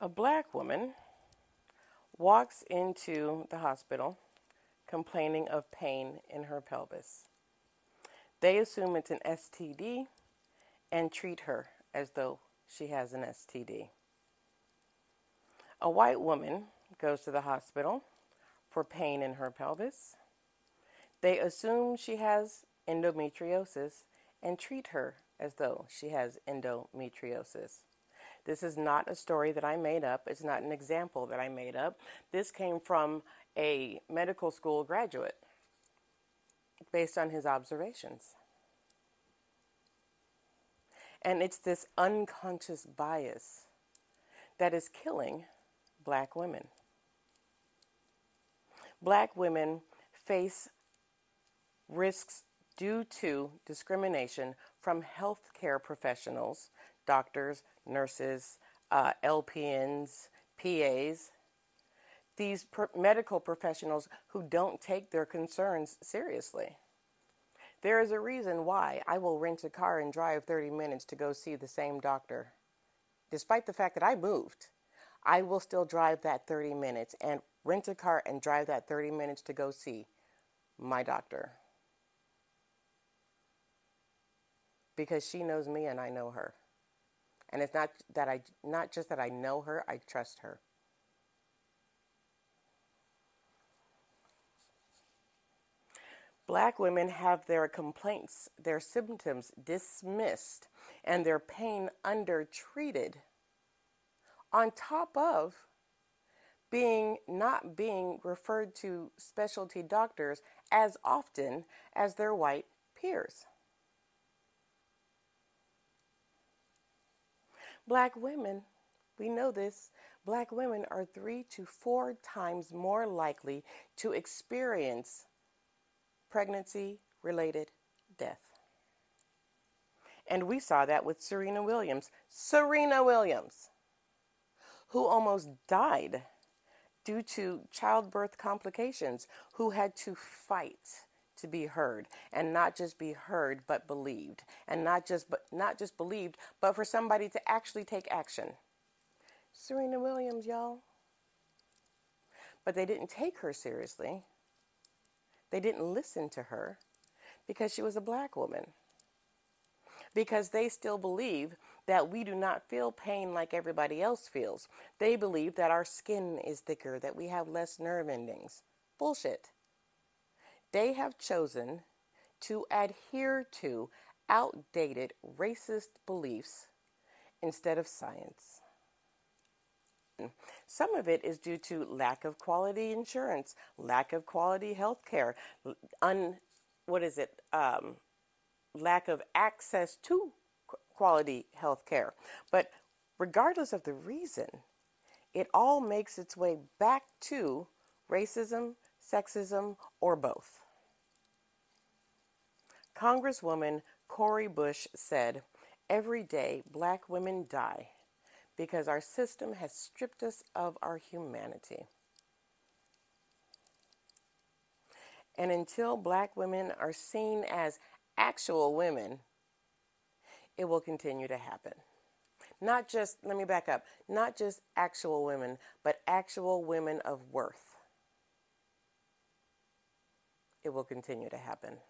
A black woman walks into the hospital complaining of pain in her pelvis. They assume it's an STD and treat her as though she has an STD. A white woman goes to the hospital for pain in her pelvis. They assume she has endometriosis and treat her as though she has endometriosis. This is not a story that I made up. It's not an example that I made up. This came from a medical school graduate based on his observations. And it's this unconscious bias that is killing black women. Black women face risks due to discrimination from healthcare professionals, doctors, nurses, LPNs, PAs, these medical professionals who don't take their concerns seriously. There is a reason why I will rent a car and drive 30 minutes to go see the same doctor. Despite the fact that I moved, I will still drive that 30 minutes and rent a car and drive that 30 minutes to go see my doctor. Because she knows me and I know her. And it's not just that I know her, I trust her. Black women have their complaints, their symptoms dismissed, and their pain undertreated, on top of not being referred to specialty doctors as often as their white peers. Black women, we know this, black women are 3 to 4 times more likely to experience pregnancy-related death. And we saw that with Serena Williams. Serena Williams, who almost died due to childbirth complications, who had to fight to be heard, and not just be heard but believed, and not just believed, but for somebody to actually take action. Serena Williams, y'all. But they didn't take her seriously. They didn't listen to her because she was a black woman. Because they still believe that we do not feel pain like everybody else feels. They believe that our skin is thicker, that we have less nerve endings. Bullshit. They have chosen to adhere to outdated racist beliefs instead of science. Some of it is due to lack of quality insurance, lack of quality health care, lack of access to quality health care. But regardless of the reason, it all makes its way back to racism, sexism, or both. Congresswoman Cori Bush said, "Every day black women die because our system has stripped us of our humanity." And until black women are seen as actual women, it will continue to happen. Not just, let me back up, not just actual women, but actual women of worth. It will continue to happen.